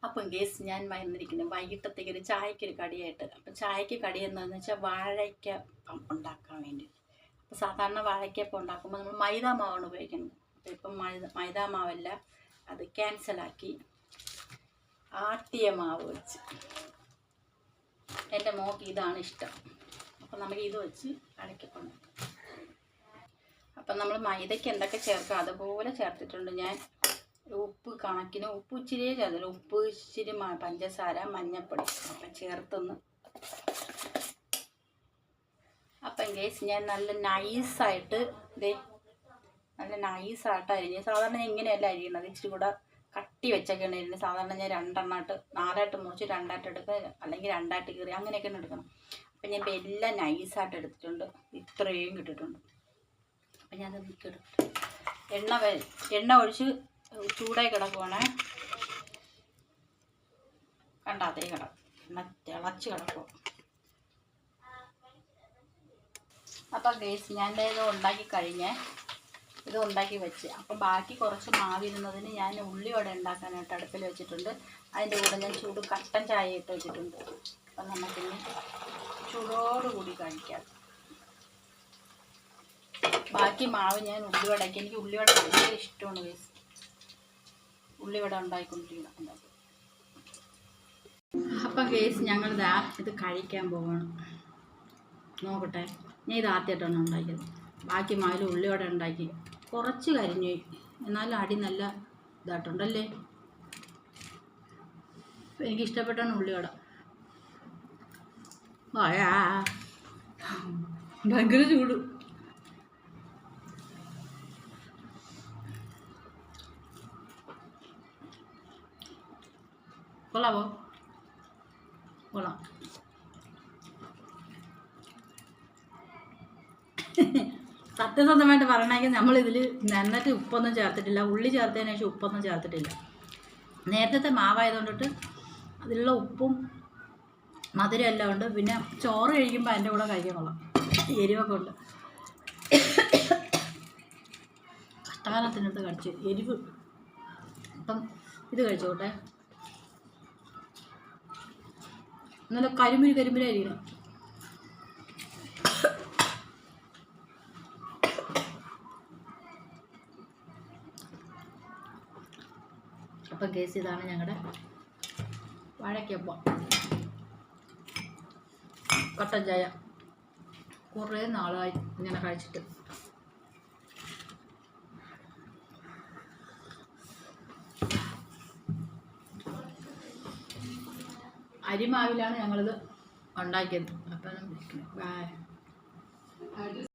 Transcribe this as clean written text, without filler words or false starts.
അപ്പം ഗേസ് ഞാൻ വന്നിരിക്കുന്നത് വൈകിട്ടത്തേക്ക് ഒരു ചായക്കൊരു കടിയായിട്ട്. അപ്പം ചായക്ക് കടി എന്താണെന്ന് വെച്ചാൽ വാഴയ്ക്കപ്പം ഉണ്ടാക്കാൻ വേണ്ടി. അപ്പോൾ സാധാരണ വാഴയ്ക്കപ്പം ഉണ്ടാക്കുമ്പോൾ നമ്മൾ മൈദാ മാവാണ് ഉപയോഗിക്കുന്നത്. അപ്പോൾ ഇപ്പം മൈദാ മാവല്ല, അത് ക്യാൻസലാക്കി ആട്ടിയ മാവ് വെച്ച്. എൻ്റെ മോക്ക് ഇതാണ് ഇഷ്ടം. അപ്പം നമുക്ക് ഇത് വെച്ച് വാഴയ്ക്കപ്പം. അപ്പം നമ്മൾ മൈദയ്ക്ക് എന്തൊക്കെ ചേർക്കുക അതുപോലെ ചേർത്തിട്ടുണ്ട് ഞാൻ. ഉപ്പ് കണക്കിന് ഉപ്പ് ഇച്ചിരിയേ ചേർത്തില്ല. ഉപ്പ് ഇച്ചിരി, പഞ്ചസാര, മഞ്ഞൾപ്പൊടി അപ്പം ചേർത്തൊന്ന്. അപ്പം ഗേസ് ഞാൻ നല്ല നൈസായിട്ട് നല്ല നൈസായിട്ട് അരിഞ്ഞ്. സാധാരണ ഇങ്ങനെയല്ല അരിയണത്, ഇച്ചിരി കൂടെ കട്ടി വെച്ചൊക്കെയാണ് അരിയുന്നത്. സാധാരണ ഞാൻ 2 എണ്ണമായിട്ട് 4ആയിട്ട് മുറിച്ച് 2ആയിട്ട് എടുക്കുക, അല്ലെങ്കിൽ 2ആയിട്ട് കീറി അങ്ങനെയൊക്കെയാണ് എടുക്കണം. അപ്പം ഞാൻ ഇപ്പം എല്ലാം നൈസായിട്ട് എടുത്തിട്ടുണ്ട്. ഇത്രയും കിട്ടിയിട്ടുണ്ട്. അപ്പം ഞാനത് എടുത്തിട്ട് എണ്ണ ഒഴിച്ച് ചൂടായി കിടക്കുവാണ്. കണ്ടാത്തേ എണ്ണ തിളച്ച് കിടക്കും. അപ്പം ഗേസ് ഞാൻ ഇത് ഉണ്ടാക്കി കഴിഞ്ഞ് ഇത് ഉണ്ടാക്കി വെച്ച്. അപ്പം ബാക്കി കുറച്ച് മാവിരുന്നതിന് ഞാൻ ഉള്ളിവട ഉണ്ടാക്കാനായിട്ട് അടുപ്പിൽ വെച്ചിട്ടുണ്ട്. അതിൻ്റെ കൂടെ ഞാൻ കട്ടൻ ചായ ഇട്ട് വെച്ചിട്ടുണ്ട്. അപ്പം നമുക്കിനി ചൂടോടുകൂടി കഴിക്കാം. ബാക്കി മാവ് ഞാൻ ഉള്ളിവടയ്ക്ക്, എനിക്ക് ഉള്ളിവട ഭയങ്കര ഇഷ്ടമാണ് ഗേസ്. ഉള്ളിവട ഉണ്ടായിക്കൊണ്ടിരിക്കണം. അപ്പം ഗേസ് ഞങ്ങളിതാ ഇത് കഴിക്കാൻ പോവാണ്. നോക്കട്ടെ, ഞാൻ ഇത് ആദ്യമായിട്ടാണ് ഉണ്ടാക്കിയത്. ബാക്കി മാവിൽ ഉള്ളിവട ഉണ്ടാക്കി കുറച്ച് കരിഞ്ഞു പോയി, എന്നാലും അടി നല്ല ഇതായിട്ടുണ്ടല്ലേ. എനിക്കിഷ്ടപ്പെട്ടാണ് ഉള്ളിവട. ഭയങ്കര ചൂട്. കൊള്ളാവോ? കൊള്ളാം. സത്യസന്ധമായിട്ട് പറയണമെങ്കിൽ നമ്മളിതിൽ നന്നായിട്ട് ഉപ്പൊന്നും ചേർത്തിട്ടില്ല. ഉള്ളി ചേർത്തതിന് ശേഷം ഉപ്പൊന്നും ചേർത്തിട്ടില്ല. നേരത്തെ മാവായതുകൊണ്ടിട്ട് അതിലുള്ള ഉപ്പും മധുരം എല്ലാം ഉണ്ട്. പിന്നെ ചോറ് കഴിക്കുമ്പോൾ അതിൻ്റെ കൂടെ കഴിക്കാൻ കൊള്ളാം. എരിവൊക്കെ ഉണ്ട്. കഷ്ടകാലത്തിനടുത്ത് കഴിച്ചു എരിവ്. അപ്പം ഇത് കഴിച്ചോട്ടെ. നല്ല കരിമ്പുരായിരിക്കണം. അപ്പം കേസ് ഇതാണ് ഞങ്ങളുടെ വാഴയ്ക്കപ്പം കട്ടൻ ചായ. കുറേ നാളായി ഇങ്ങനെ കഴിച്ചിട്ട്. അരിമാവിലാണ് ഞങ്ങളിത് ഉണ്ടാക്കിയത്. അപ്പം